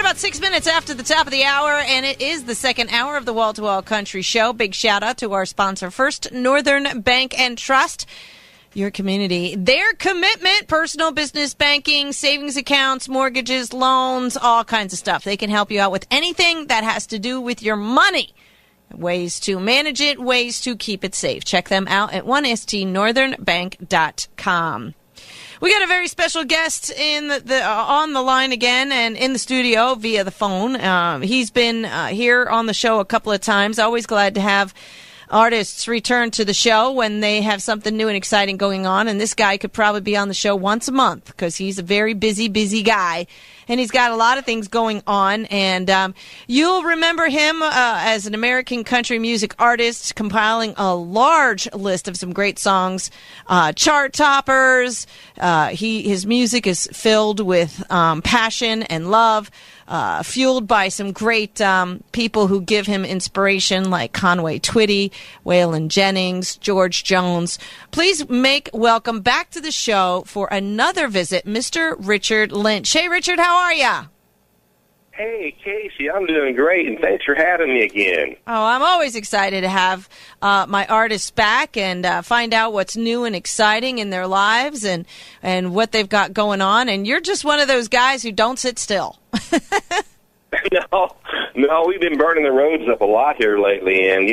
about 6 minutes after the top of the hour, and it is the second hour of the Wall to Wall Country Show. Big shout out to our sponsor, First Northern Bank and Trust. Your community, their commitment, personal business banking, savings accounts, mortgages, loans, all kinds of stuff. They can help you out with anything that has to do with your money. Ways to manage it, ways to keep it safe. Check them out at 1stnorthernbank.com. We got a very special guest in on the line again and in the studio via the phone. He's been here on the show a couple of times. Always glad to have artists return to the show when they have something new and exciting going on. And this guy could probably be on the show once a month because he's a very busy guy. And he's got a lot of things going on. And you'll remember him as an American country music artist, compiling a large list of some great songs, chart toppers. His music is filled with passion and love, fueled by some great people who give him inspiration, like Conway Twitty, Waylon Jennings, George Jones. Please make welcome back to the show for another visit, Mr. Richard Lynch. Hey, Richard, how are ya? Hey, Casey, I'm doing great, and thanks for having me again. Oh, I'm always excited to have my artists back and find out what's new and exciting in their lives and what they've got going on. And you're just one of those guys who don't sit still. No, we've been burning the roads up a lot here lately, and,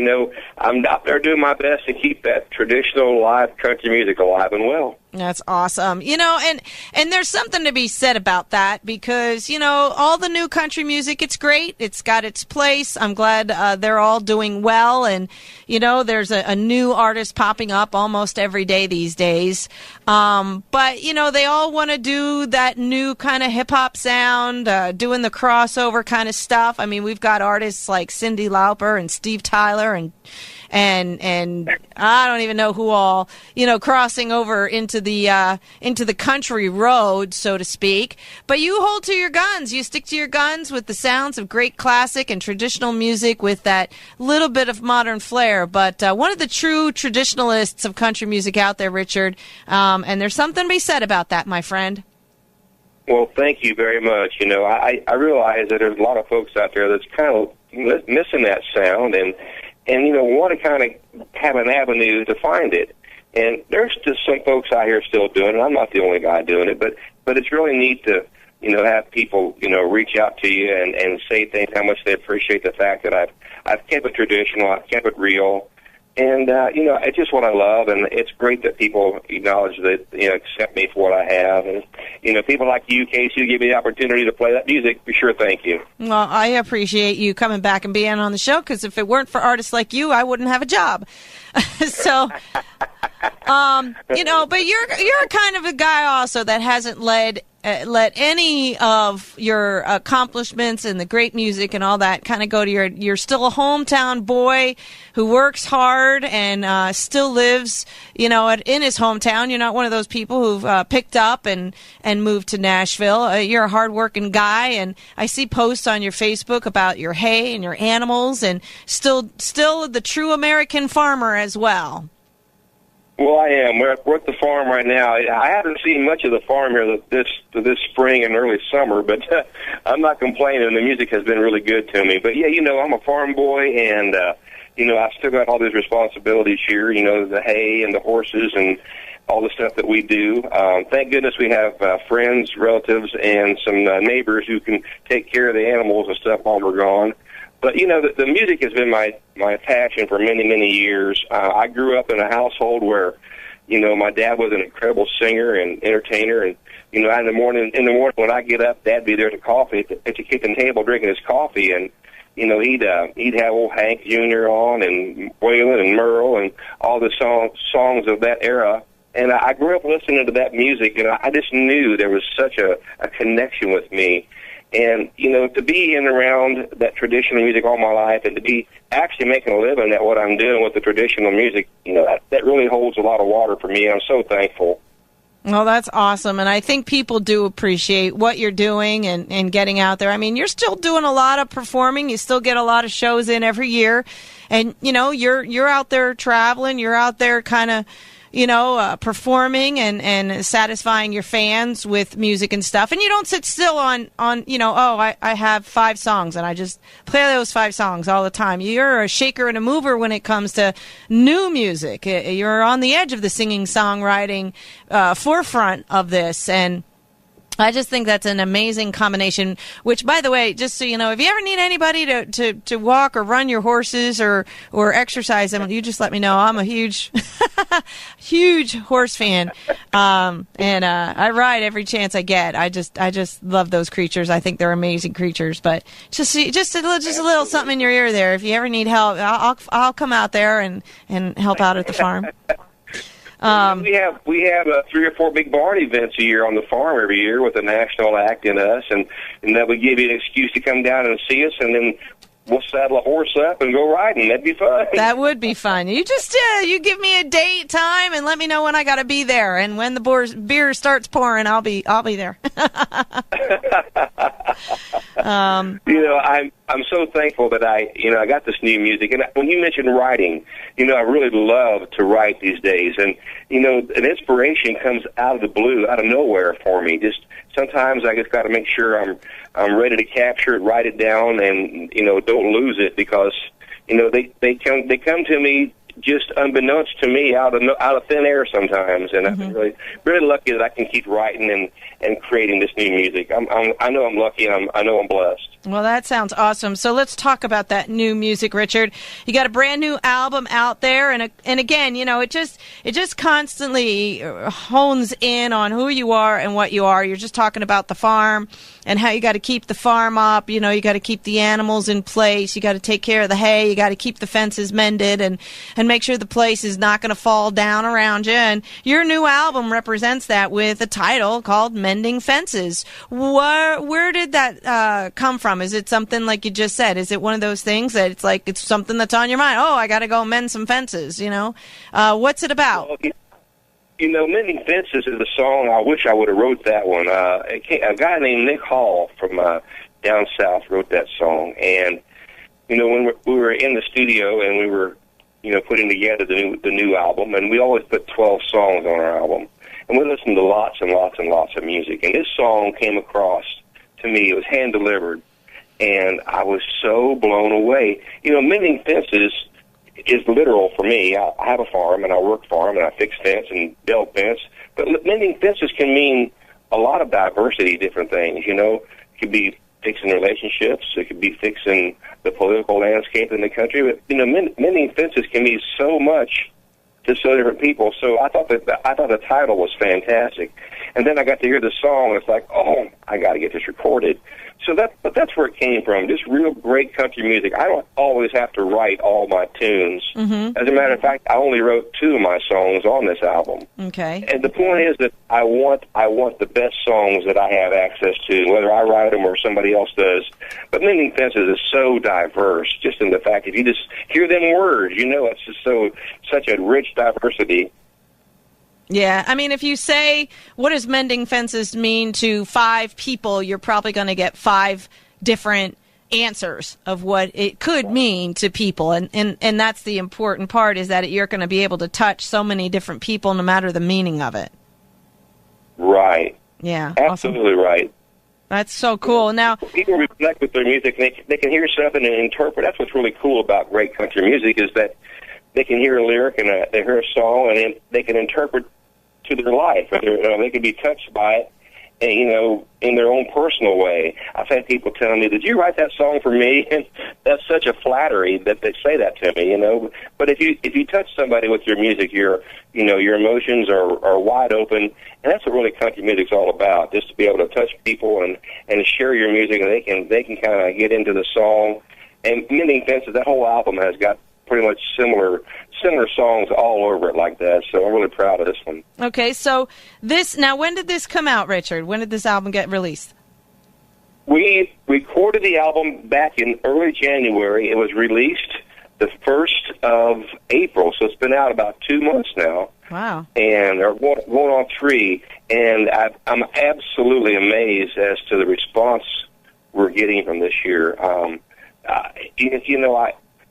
I'm out there doing my best to keep that traditional live country music alive and well. That's awesome. And there's something to be said about that because, all the new country music, it's great. It's got its place. I'm glad they're all doing well. And, there's a new artist popping up almost every day these days. But, they all want to do that new kind of hip-hop sound, doing the crossover kind of stuff. I mean, we've got artists like Cyndi Lauper and Steve Tyler and I don't even know who all, crossing over into the country road, so to speak. But you hold to your guns. You stick to your guns with the sounds of great classic and traditional music with that little bit of modern flair. But one of the true traditionalists of country music out there, Richard, and there's something to be said about that, my friend. Well, thank you very much. I realize that there's a lot of folks out there that's kind of missing that sound and want to kind of have an avenue to find it. And there's just some folks out here still doing it. I'm not the only guy doing it, but it's really neat to, have people, reach out to you and say things, how much they appreciate the fact that I've kept it traditional, I've kept it real. And, it's just what I love, and it's great that people acknowledge that, accept me for what I have. And, people like you, Casey, who give me the opportunity to play that music, be sure thank you. Well, I appreciate you coming back and being on the show, because if it weren't for artists like you, I wouldn't have a job. So, but you're kind of a guy also that hasn't let any of your accomplishments and the great music and all that kind of go to you're still a hometown boy who works hard and still lives, in his hometown. You're not one of those people who've picked up and moved to Nashville. You're a hardworking guy, and I see posts on your Facebook about your hay and your animals, and still the true American farmer as well. Well, I am. We're at the farm right now. I haven't seen much of the farm here this spring and early summer, but I'm not complaining. The music has been really good to me. But, yeah, I'm a farm boy, and, I've still got all these responsibilities here, the hay and the horses and all the stuff that we do. Thank goodness we have friends, relatives, and some neighbors who can take care of the animals and stuff while we're gone. But, the music has been my passion for many, many years. I grew up in a household where, my dad was an incredible singer and entertainer. And, in the morning when I get up, Dad'd be there at the kitchen table drinking his coffee. And, he'd have old Hank Jr. on and Waylon and Merle and all the songs of that era. And I grew up listening to that music, and I just knew there was such a connection with me. And, to be in and around that traditional music all my life and to be actually making a living at what I'm doing with the traditional music, that really holds a lot of water for me. I'm so thankful. Well, that's awesome. And I think people do appreciate what you're doing and getting out there. I mean, you're still doing a lot of performing. You still get a lot of shows in every year. And, you're out there traveling. You're out there kind of performing and satisfying your fans with music and stuff. And you don't sit still on I have 5 songs and I just play those 5 songs all the time. You're a shaker and a mover when it comes to new music. You're on the edge of the singing, songwriting forefront of this. And I just think that's an amazing combination, which, by the way, just so you know, if you ever need anybody to walk or run your horses or exercise them, you just let me know. I'm a huge, huge horse fan. And I ride every chance I get. I just love those creatures. I think they're amazing creatures, but just a little something in your ear there. If you ever need help, I'll come out there and help out at the farm. We have 3 or 4 big barn events a year on the farm every year with a national act in us, and that would give you an excuse to come down and see us, and then we'll saddle a horse up and go riding. That'd be fun. That would be fun. You just you give me a date, time, and let me know when I got to be there, and when the beer starts pouring, I'll be there. I'm so thankful that I got this new music. And when you mentioned writing, I really love to write these days. And, an inspiration comes out of the blue, out of nowhere for me. Just sometimes I just got to make sure I'm ready to capture it, write it down, and, don't lose it because, they come to me just unbeknownst to me out of thin air sometimes. And I'm really, really lucky that I can keep writing and creating this new music. I know I'm lucky, and I know I'm blessed. Well, that sounds awesome. So let's talk about that new music, Richard. You got a brand new album out there, and again, it just constantly hones in on who you are and what you are. You're just talking about the farm and how you got to keep the farm up. You got to keep the animals in place. You got to take care of the hay. You got to keep the fences mended and make sure the place is not going to fall down around you. And your new album represents that with a title called Mending Fences. Where did that come from? Is it something like you just said? Is it one of those things that it's something that's on your mind? Oh, I got to go mend some fences, What's it about? Well, Mending Fences is a song. I wish I would have wrote that one. A guy named Nick Hall from down south wrote that song. And, when we were in the studio and we were, putting together the new album, and we always put 12 songs on our album. And we listened to lots and lots and lots of music. And this song came across to me. It was hand-delivered. And I was so blown away. Mending fences is literal for me. I have a farm, and I work farm, and I fix fence and build fence. But mending fences can mean a lot of diversity, different things. It could be fixing relationships. It could be fixing the political landscape in the country. But, mending fences can mean so much to so different people. So I thought the title was fantastic. And then I got to hear the song, and it's like, oh, I got to get this recorded. So that's where it came from, just real great country music. I don't always have to write all my tunes. Mm-hmm. As a matter of fact, I only wrote 2 of my songs on this album. Okay. And the point is that I want the best songs that I have access to, whether I write them or somebody else does. But Mending Fences is so diverse, just in the fact if you just hear them words, it's just such a rich diversity. Yeah, I mean, if you say, what does mending fences mean to 5 people, you're probably going to get 5 different answers of what it could mean to people. And that's the important part, is that you're going to be able to touch so many different people no matter the meaning of it. Right. Yeah. Absolutely awesome. Right. That's so cool. Now, people reflect with their music. They can hear something and interpret. That's what's really cool about great country music, is that they can hear a lyric and they hear a song, and then they can interpret to their life. They can be touched by it, and, in their own personal way. I've had people telling me, "Did you write that song for me?" And that's such a flattery that they say that to me. But if you touch somebody with your music, your emotions are wide open, and that's what really country music's all about. Just to be able to touch people and share your music, and they can kind of get into the song. And Mending Fences, that whole album has got pretty much similar songs all over it like that, so I'm really proud of this one. Okay, so when did this come out, Richard? When did this album get released? We recorded the album back in early January. It was released the 1st of April, so it's been out about 2 months now. Wow. And they're going on 3, and I'm absolutely amazed as to the response we're getting from this year.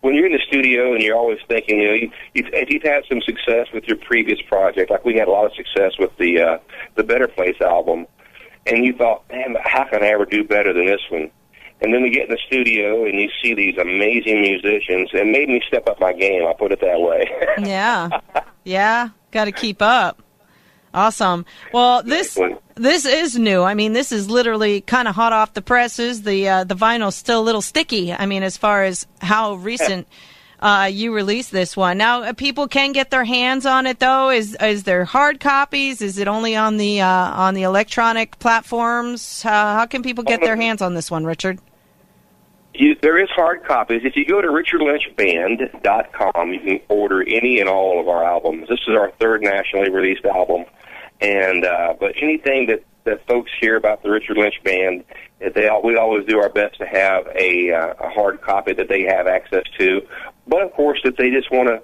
when you're in the studio and you're always thinking, if you've had some success with your previous project, like we had a lot of success with the Better Place album, and you thought, man, how can I ever do better than this one? And then we get in the studio and you see these amazing musicians. It made me step up my game, I'll put it that way. Yeah, got to keep up. Awesome. Well, this is new. I mean, this is literally kind of hot off the presses. The vinyl's still a little sticky. I mean, as far as how recent you released this one. Now, people can get their hands on it, though. Is there hard copies? Is it only on the electronic platforms? How can people get their hands on this one, Richard? There is hard copies. If you go to richardlynchband.com, you can order any and all of our albums. This is our third nationally released album. And but anything that folks hear about the Richard Lynch Band, we always do our best to have a hard copy that they have access to. But, of course, if they just want to,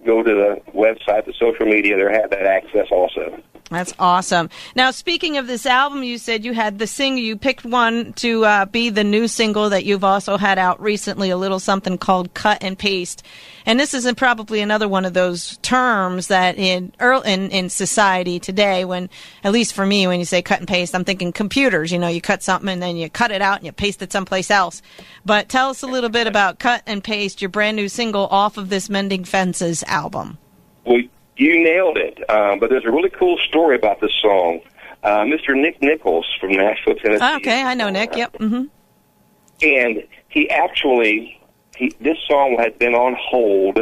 go to the website, the social media, they have that access also. That's awesome. Now, speaking of this album, you said you had the single. You picked one to be the new single that you've also had out recently, a little something called Cut and Paste. And this isn't probably another one of those terms that in society today, when, at least for me, when you say cut and paste, I'm thinking computers. You cut something and then you cut it out and you paste it someplace else. But tell us a little bit about Cut and Paste, your brand new single off of this Mending Fences album. Well, you nailed it. But there's a really cool story about this song. Mr. Nick Nichols from Nashville, Tennessee. Okay, I know Nick. Yep. Mm-hmm. And he actually, this song had been on hold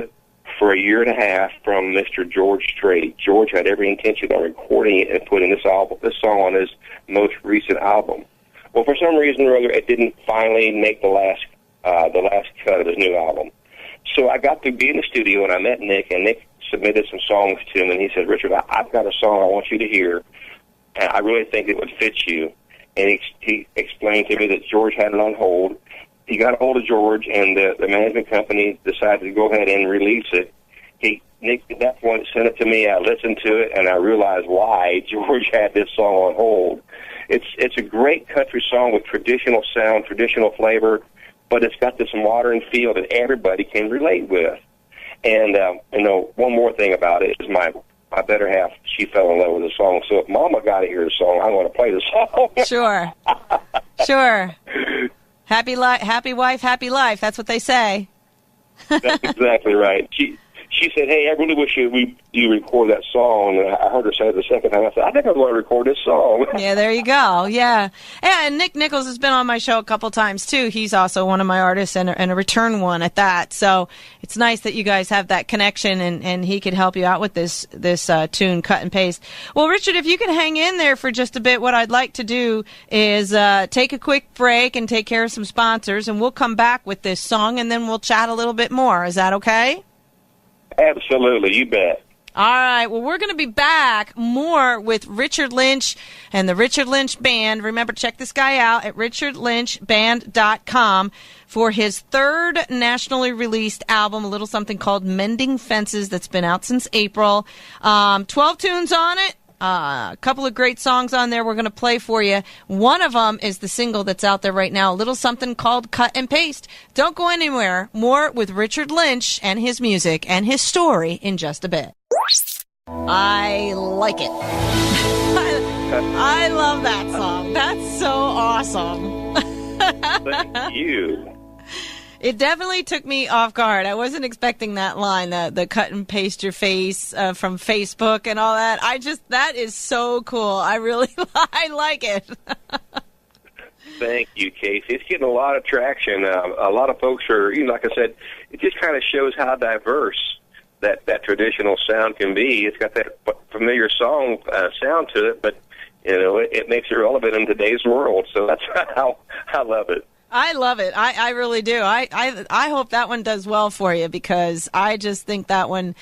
for a year and a half from Mr. George Strait. George had every intention of recording it and putting this song on his most recent album. Well, for some reason or other, it didn't finally make the last cut of his new album. So I got to be in the studio and I met Nick, and Nick submitted some songs to him, and he said, Richard, I've got a song I want you to hear, and I really think it would fit you. And he explained to me that George had it on hold. He got a hold of George, and the management company decided to go ahead and release it. Nick, at that point, sent it to me. I listened to it, and I realized why George had this song on hold. It's a great country song with traditional sound, traditional flavor, but it's got this modern feel that everybody can relate with. And, one more thing about it is my better half, she fell in love with the song. So if Mama got to hear the song, I'm going to play the song. Sure. Happy wife, happy life. That's what they say. That's exactly right. She said, hey, I really wish you record that song. And I heard her say it the second time. I said, I think I'm going to record this song. Yeah, there you go. Yeah, and Nick Nichols has been on my show a couple times, too. He's also one of my artists and a return one at that. So it's nice that you guys have that connection, and he could help you out with this tune, Cut and Paste. Well, Richard, if you can hang in there for just a bit, what I'd like to do is take a quick break and take care of some sponsors, and we'll come back with this song, and then we'll chat a little bit more. Is that okay? Absolutely, you bet. All right, well, we're going to be back more with Richard Lynch and the Richard Lynch Band. Remember, check this guy out at richardlynchband.com for his third nationally released album, a little something called Mending Fences, that's been out since April. 12 tunes on it. A couple of great songs on there we're going to play for you. One of them is the single that's out there right now, a little something called Cut and Paste. Don't go anywhere. More with Richard Lynch and his music and his story in just a bit. I like it. I love that song. That's so awesome. Thank you. It definitely took me off guard. I wasn't expecting that line, the cut and paste your face from Facebook and all that. That is so cool. I like it. Thank you, Casey. It's getting a lot of traction. A lot of folks are, like I said, it just kind of shows how diverse that traditional sound can be. It's got that familiar song sound to it, but it makes it relevant in today's world. So that's how I love it. I love it. I really do. I hope that one does well for you, because I just think that one,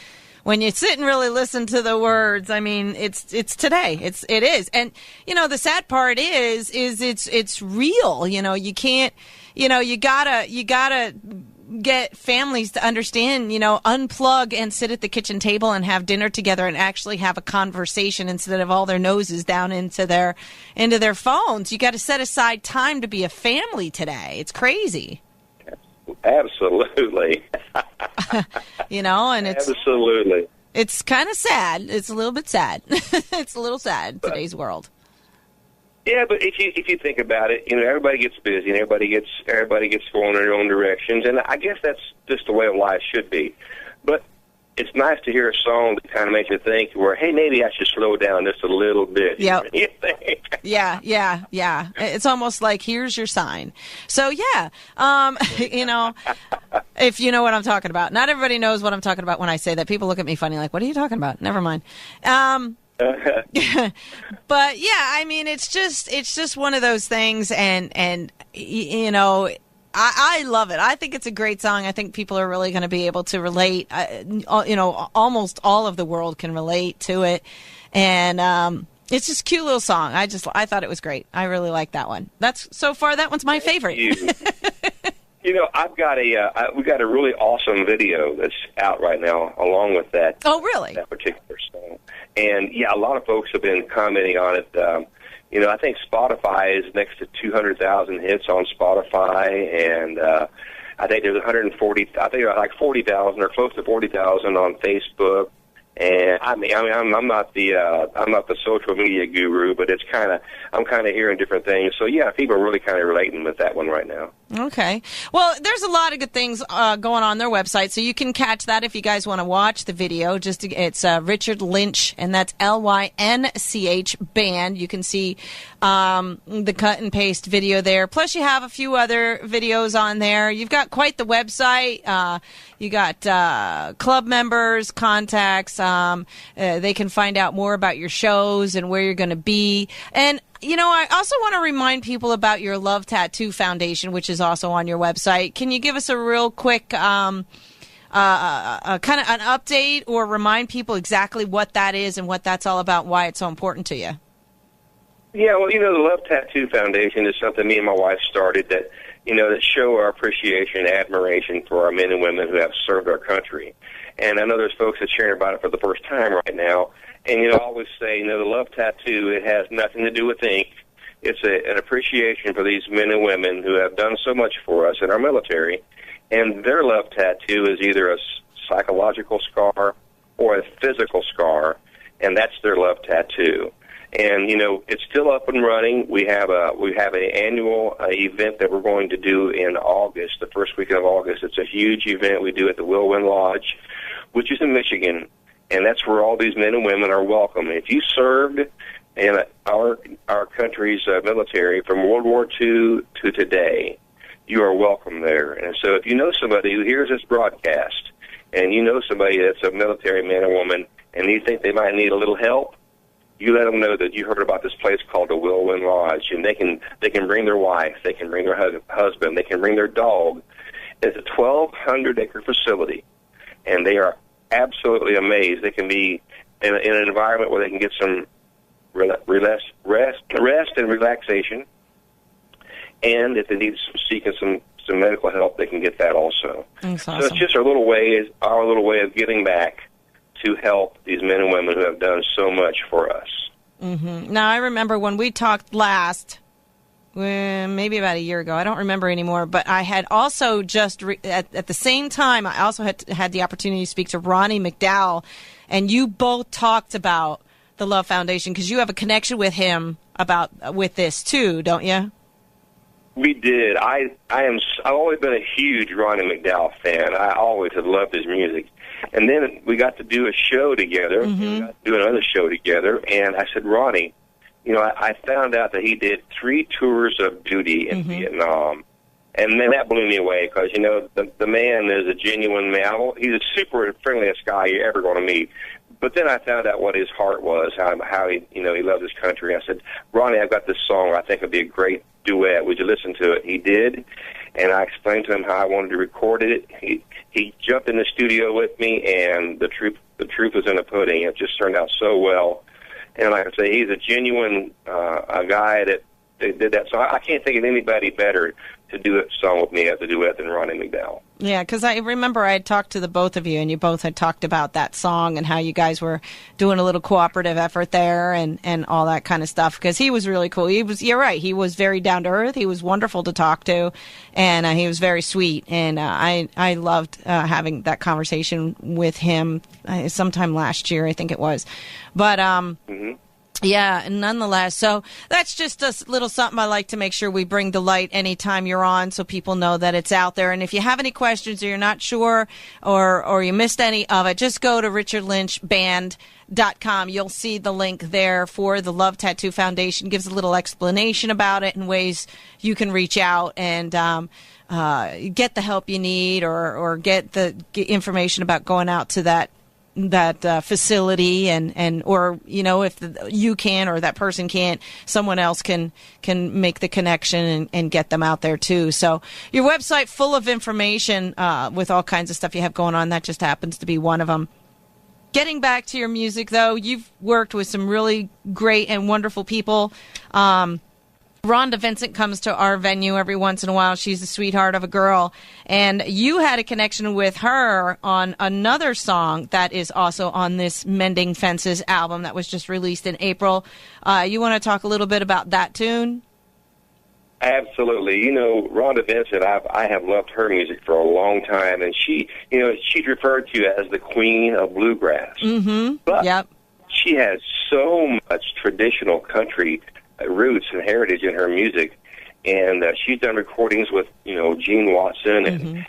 when you sit and really listen to the words, I mean, it's today. It is. And, the sad part is it's real. You can't, you gotta get families to understand, unplug and sit at the kitchen table and have dinner together and actually have a conversation instead of all their noses down into their phones. You got to set aside time to be a family today. It's crazy. Absolutely. And it's absolutely. It's kind of sad. It's a little bit sad. It's a little sad in today's world. Yeah, but if you think about it, everybody gets busy and everybody gets going in their own directions, and I guess that's just the way of life should be. But it's nice to hear a song that kind of makes you think, where, hey, maybe I should slow down just a little bit. Yep. You think? Yeah. It's almost like, here's your sign. So, yeah, if you know what I'm talking about. Not everybody knows what I'm talking about when I say that. People look at me funny, like, what are you talking about? Never mind. But, yeah, I mean, it's just one of those things, and I love it. I think it's a great song. I think people are really going to be able to relate. Almost all of the world can relate to it. And it's just a cute little song. I thought it was great. I really like that one. That one's my favorite. I've got we got a really awesome video that's out right now along with that. Oh, really? That particular song. And, yeah, a lot of folks have been commenting on it. I think Spotify is next to 200,000 hits on Spotify, and I think there's 140. I think like 40,000 or close to 40,000 on Facebook. And I'm not the social media guru, but I'm kind of hearing different things. So yeah, people are really kind of relating with that one right now. Okay. Well, there's a lot of good things going on their website, so you can catch that if you guys want to watch the video. It's Richard Lynch, and that's Lynch band. You can see the cut and paste video there. Plus, you have a few other videos on there. You've got quite the website. You got club members, contacts. They can find out more about your shows and where you're going to be. And I also want to remind people about your Love Tattoo Foundation, which is also on your website. Can you give us a real quick kind of an update, or remind people exactly what that is and what that's all about, why it's so important to you? Yeah, well, the Love Tattoo Foundation is something me and my wife started that show our appreciation and admiration for our men and women who have served our country. And I know there's folks that are sharing about it for the first time right now. And, I always say, the love tattoo, it has nothing to do with ink. It's an appreciation for these men and women who have done so much for us in our military. And their love tattoo is either a psychological scar or a physical scar, and that's their love tattoo. And, it's still up and running. We have an annual event that we're going to do in August, the first week of August. It's a huge event we do at the Whirlwind Lodge, which is in Michigan. And that's where all these men and women are welcome. If you served in our country's military from World War II to today, you are welcome there. And so if you know somebody who hears this broadcast, and you know somebody that's a military man or woman, and you think they might need a little help, you let them know that you heard about this place called the Whirlwind Lodge, and they can bring their wife, they can bring their husband, they can bring their dog. It's a 1,200-acre facility, and they are absolutely amazed. They can be in an environment where they can get some rest and relaxation, and if they need seeking some medical help, they can get that also. That's awesome. So it's just our little way of giving back to help these men and women who have done so much for us. Mm-hmm. Now, I remember when we talked last, maybe about a year ago, I don't remember anymore, but I had also at the same time, I also had the opportunity to speak to Ronnie McDowell, and you both talked about the Love Foundation, because you have a connection with him with this too, don't you? We did. I've always been a huge Ronnie McDowell fan. I always have loved his music. And then we got to do a show together. Mm-hmm. We got to do another show together. And I said, Ronnie, I found out that he did 3 tours of duty in Vietnam. And then that blew me away because, the man is a genuine man. He's the super friendliest guy you're ever going to meet. But then I found out what his heart was, how he, he loved his country. I said, Ronnie, I've got this song I think would be a great duet. Would you listen to it? He did. And I explained to him how I wanted to record it. He jumped in the studio with me, and the truth was in the pudding. It just turned out so well. And like I say, he's a genuine a guy that did that. So I can't think of anybody better to do a song with me as a duet than Ronnie McDowell. Yeah, because I remember I had talked to the both of you, and you both had talked about that song and how you guys were doing a little cooperative effort there and all that kind of stuff. Because he was really cool. You're right. He was very down to earth. He was wonderful to talk to, and he was very sweet. And I loved having that conversation with him sometime last year, I think it was. But yeah, and nonetheless, so that's just a little something I like to make sure we bring to light anytime you're on, so people know that it's out there. And if you have any questions or you're not sure or you missed any of it, just go to richardlynchband.com. You'll see the link there for the Love Tattoo Foundation. Gives a little explanation about it and ways you can reach out and get the help you need or get the information about going out to that facility and or if you can or that person can't, someone else can make the connection and get them out there too. So your website full of information with all kinds of stuff you have going on. That just happens to be one of them. Getting back to your music though, you've worked with some really great and wonderful people. Rhonda Vincent comes to our venue every once in a while. She's a sweetheart of a girl. And you had a connection with her on another song that is also on this Mending Fences album that was just released in April. You want to talk a little bit about that tune? Absolutely. Rhonda Vincent, I have loved her music for a long time. And she's referred to as the queen of bluegrass. Mm-hmm. But yep. She has so much traditional country roots and heritage in her music, and she's done recordings with Gene Watson and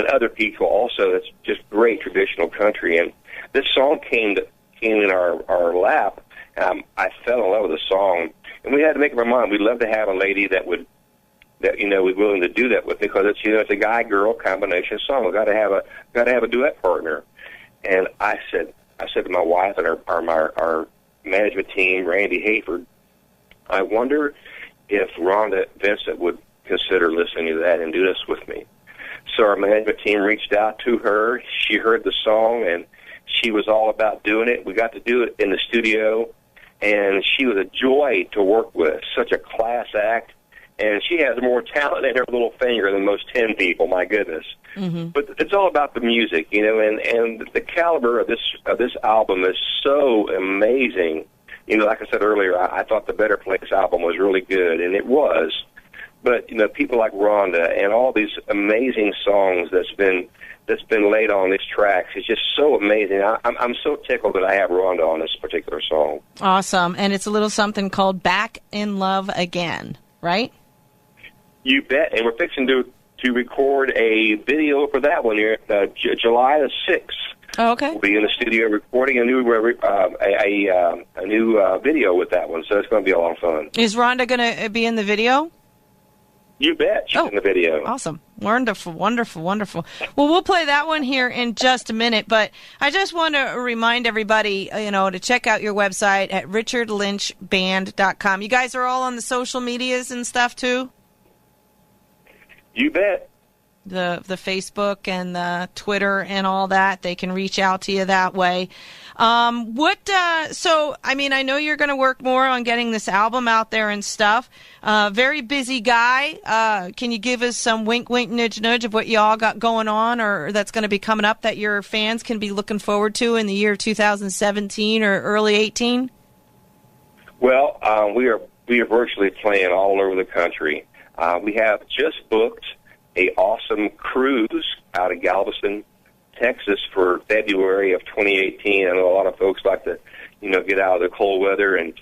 other people also. That's just great traditional country. And this song came in our lap. I fell in love with the song, and we had to make up our mind. We'd love to have a lady that was willing to do that with, because it's a guy girl combination song. We got to have a duet partner. And I said to my wife and our management team, Randy Hayford, I wonder if Rhonda Vincent would consider listening to that and do this with me. So our management team reached out to her. She heard the song, and she was all about doing it. We got to do it in the studio, and she was a joy to work with, such a class act. And she has more talent in her little finger than most 10 people, my goodness. Mm-hmm. But it's all about the music, and the caliber of this album is so amazing. Like I said earlier, I thought the Better Place album was really good, and it was. But people like Rhonda and all these amazing songs that's been laid on these tracks is just so amazing. I'm so tickled that I have Rhonda on this particular song. Awesome, and it's a little something called "Back in Love Again," right? You bet. And we're fixing to record a video for that one here, July the 6th. Oh, okay. We'll be in the studio recording a new video with that one, so it's going to be a lot of fun. Is Rhonda going to be in the video? You bet. She's in the video. Awesome. Wonderful, wonderful, wonderful. Well, we'll play that one here in just a minute, but I just want to remind everybody, to check out your website at richardlynchband.com. You guys are all on the social medias and stuff, too? You bet. The Facebook and the Twitter and all that. They can reach out to you that way. So, I know you're going to work more on getting this album out there and stuff. Very busy guy. Can you give us some wink, wink, nudge, nudge of what you all got going on or that's going to be coming up that your fans can be looking forward to in the year 2017 or early 18? Well, we are virtually playing all over the country. We have just booked an awesome cruise out of Galveston, Texas for February of 2018. I know a lot of folks like to, get out of the cold weather and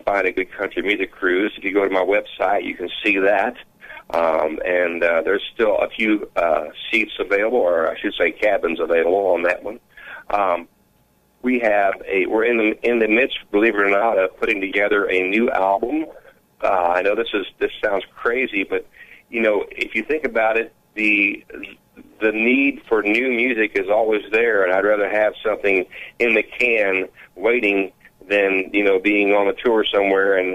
find a good country music cruise. If you go to my website, you can see that. And there's still a few seats available, or I should say cabins available on that one. We're in the midst, believe it or not, of putting together a new album. I know this sounds crazy, but if you think about it, the need for new music is always there, and I'd rather have something in the can waiting than being on a tour somewhere and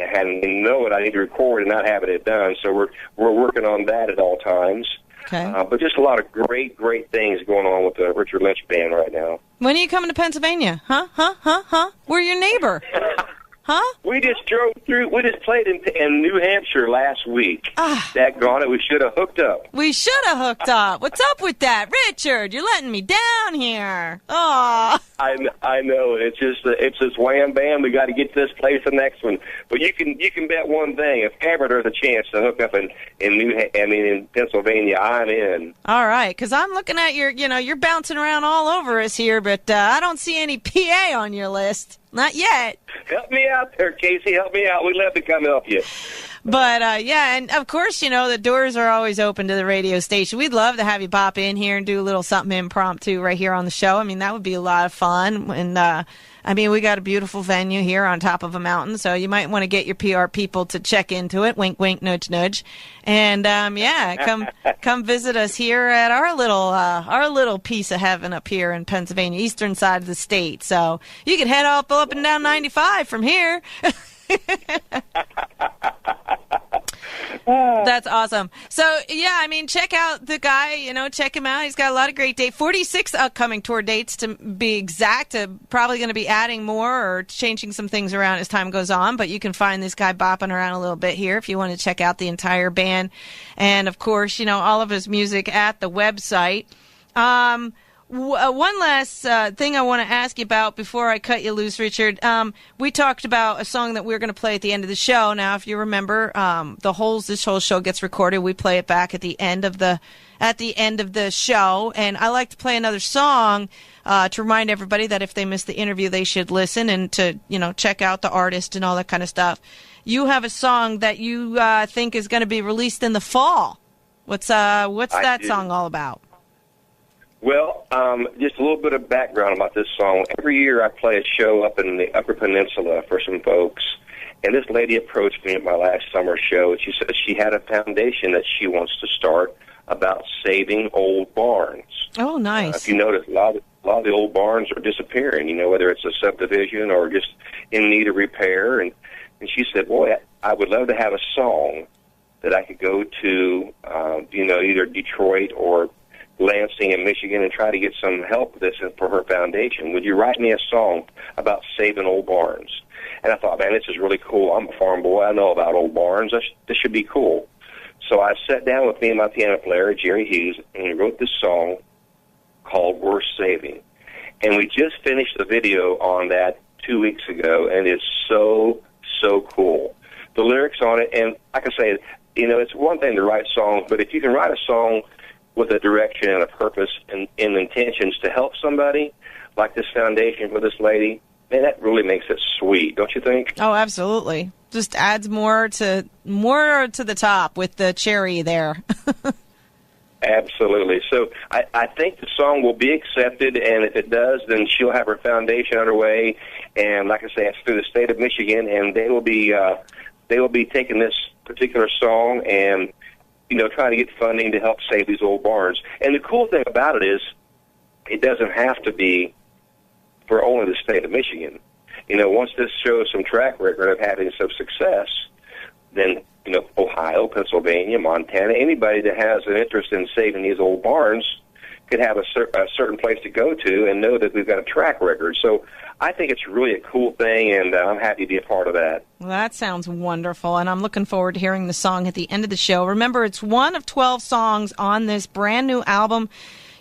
know it I need to record and not having it done. So we're working on that at all times. Okay. But just a lot of great things going on with the Richard Lynch Band right now. When are you coming to Pennsylvania? Huh? We're your neighbor. Huh? We just drove through. We just played in New Hampshire last week. Daggone it, we should have hooked up. We should have hooked up. What's up with that, Richard? You're letting me down here. Oh. I know. It's this wham bam. We got to get to this place the next one. But you can bet one thing: if ever there's a chance to hook up in Pennsylvania, I'm in. All right, because I'm looking at you're bouncing around all over us here, but I don't see any PA on your list. Not yet. Help me out there, Casey. Help me out. We'd love to come help you. But, yeah, and of course, the doors are always open to the radio station. We'd love to have you pop in here and do a little something impromptu right here on the show. I mean, that would be a lot of fun. And, we got a beautiful venue here on top of a mountain, so you might want to get your PR people to check into it. Wink, wink, nudge, nudge. And, come visit us here at our little piece of heaven up here in Pennsylvania, eastern side of the state. So you can head up and down 95 from here. That's awesome. So, yeah, check out the guy, check him out. He's got a lot of great dates. 46 upcoming tour dates to be exact. Probably going to be adding more or changing some things around as time goes on. But you can find this guy bopping around a little bit here if you want to check out the entire band. And, of course, all of his music at the website. One last thing I want to ask you about before I cut you loose, Richard. We talked about a song that we're going to play at the end of the show. Now, if you remember, this whole show gets recorded. We play it back at the end of the show, and I like to play another song to remind everybody that if they missed the interview, they should listen and to check out the artist and all that kind of stuff. You have a song that you think is going to be released in the fall. What's that song all about? Well, just a little bit of background about this song. Every year I play a show up in the Upper Peninsula for some folks, and this lady approached me at my last summer show, and she said she had a foundation that she wants to start about saving old barns. Oh, nice. If you notice, a lot of the old barns are disappearing, whether it's a subdivision or just in need of repair. And she said, boy, I would love to have a song that I could go to, either Detroit or Lansing in Michigan and try to get some help with this for her foundation. Would you write me a song about saving old barns? And I thought, man, this is really cool. I'm a farm boy. I know about old barns. This should be cool. So I sat down with me and my piano player, Jerry Hughes, and we wrote this song called Worth Saving. And we just finished the video on that 2 weeks ago, and it's so, so cool. The lyrics on it, and like I say, it's one thing to write songs, but if you can write a song with a direction and a purpose and intentions to help somebody, like this foundation for this lady, man, that really makes it sweet, don't you think? Oh, absolutely. Just adds more to the top with the cherry there. Absolutely. So I think the song will be accepted, and if it does, then she'll have her foundation underway. And like I say, it's through the state of Michigan, and they will be taking this particular song and trying to get funding to help save these old barns. And the cool thing about it is it doesn't have to be for only the state of Michigan. Once this shows some track record of having some success, then, Ohio, Pennsylvania, Montana, anybody that has an interest in saving these old barns could have a certain place to go to and know that we've got a track record. So I think it's really a cool thing, and I'm happy to be a part of that. Well, that sounds wonderful, and I'm looking forward to hearing the song at the end of the show. Remember, it's one of 12 songs on this brand new album.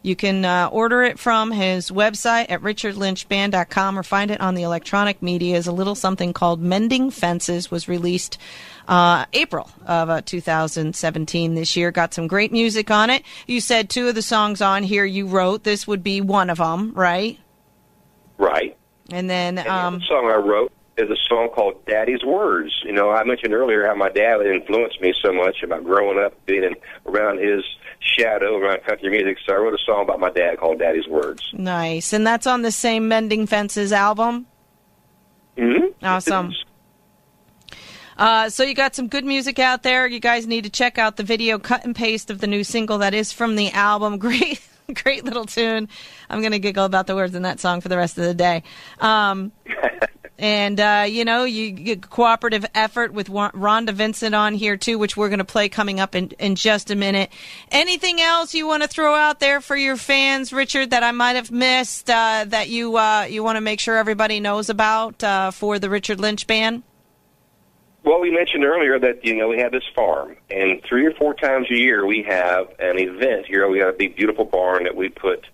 You can order it from his website at richardlynchband.com or find it on the electronic media. A little something called Mending Fences was released April of 2017 this year. Got some great music on it. You said two of the songs on here you wrote. This would be one of them, right? Right. And then the other song I wrote is a song called Daddy's Words. I mentioned earlier how my dad influenced me so much about growing up, being around his shadow, around country music. So I wrote a song about my dad called Daddy's Words. Nice. And that's on the same Mending Fences album? Mm-hmm. Awesome. So you got some good music out there. You guys need to check out the video cut and paste of the new single that is from the album. Great little tune. I'm going to giggle about the words in that song for the rest of the day. And, you get cooperative effort with Rhonda Vincent on here, too, which we're going to play coming up in just a minute. Anything else you want to throw out there for your fans, Richard, that I might have missed that you want to make sure everybody knows about for the Richard Lynch Band? Well, we mentioned earlier that, we have this farm, and 3 or 4 times a year we have an event here. We got a big, beautiful barn that we put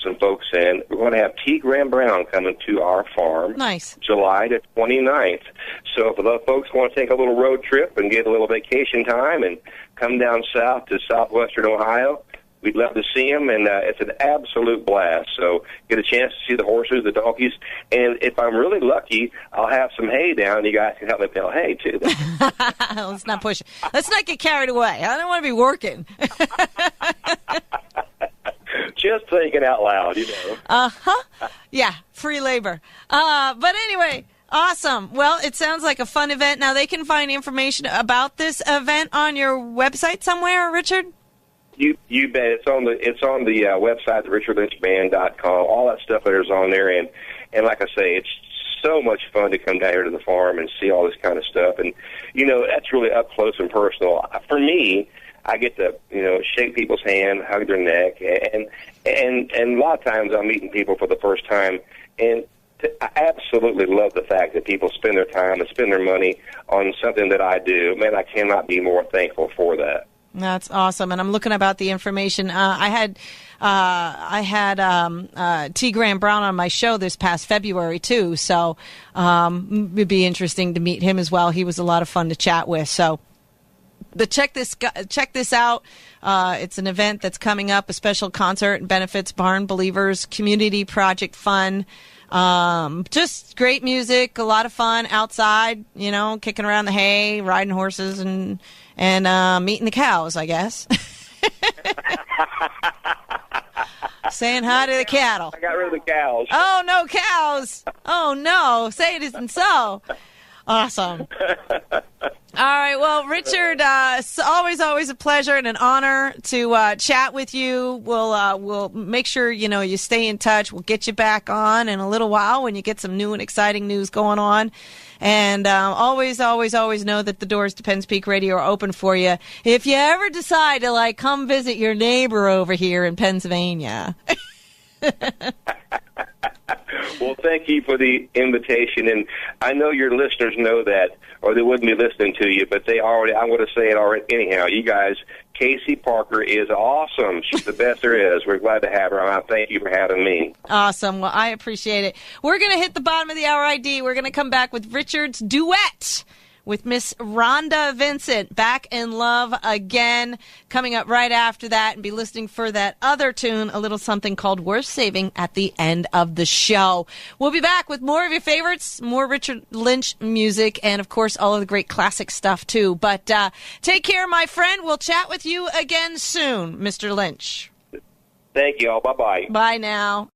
some folks in. We're going to have T. Graham Brown coming to our farm. Nice. July the 29th. So if the folks want to take a little road trip and get a little vacation time and come down south to southwestern Ohio, we'd love to see them, and it's an absolute blast. So get a chance to see the horses, the donkeys, and if I'm really lucky, I'll have some hay down. You guys can help me bale hay, too. Let's not push it. Let's not get carried away. I don't want to be working. Just thinking out loud, Uh-huh. Yeah, free labor. But anyway, awesome. Well, it sounds like a fun event. Now, they can find information about this event on your website somewhere, Richard? You bet. It's on the website, richardlynchband.com. All that stuff is on there, and like I say, it's so much fun to come down here to the farm and see all this kind of stuff. And that's really up close and personal. For me, I get to shake people's hand, hug their neck, and a lot of times I'm meeting people for the first time, and I absolutely love the fact that people spend their time and spend their money on something that I do. Man, I cannot be more thankful for that. That's awesome, and I'm looking about the information. I had T. Graham Brown on my show this past February too, so it'd be interesting to meet him as well. He was a lot of fun to chat with. So, but check this out. It's an event that's coming up, a special concert and benefits Barn Believers Community Project Fund. Just great music, a lot of fun outside, kicking around the hay, riding horses, and meeting the cows, I guess. Saying hi to the cattle. I got rid of the cows. Oh, no cows. Oh, no. Say it isn't so. Awesome. All right. Well, Richard, it's always a pleasure and an honor to chat with you. We'll make sure, you stay in touch. We'll get you back on in a little while when you get some new and exciting news going on. And always know that the doors to Penn's Peak Radio are open for you. If you ever decide to, come visit your neighbor over here in Pennsylvania. Well, thank you for the invitation, and I know your listeners know that, or they wouldn't be listening to you, but I'm going to say it already anyhow. You guys, Casey Parker is awesome. She's the best there is. We're glad to have her on. Thank you for having me. Awesome. Well, I appreciate it. We're going to hit the bottom of the hour ID. We're going to come back with Richard's duet with Miss Rhonda Vincent, Back in Love Again, coming up right after that, and be listening for that other tune, a little something called Worth Saving, at the end of the show. We'll be back with more of your favorites, more Richard Lynch music, and, of course, all of the great classic stuff, too. But take care, my friend. We'll chat with you again soon, Mr. Lynch. Thank you all. Bye-bye. Bye now.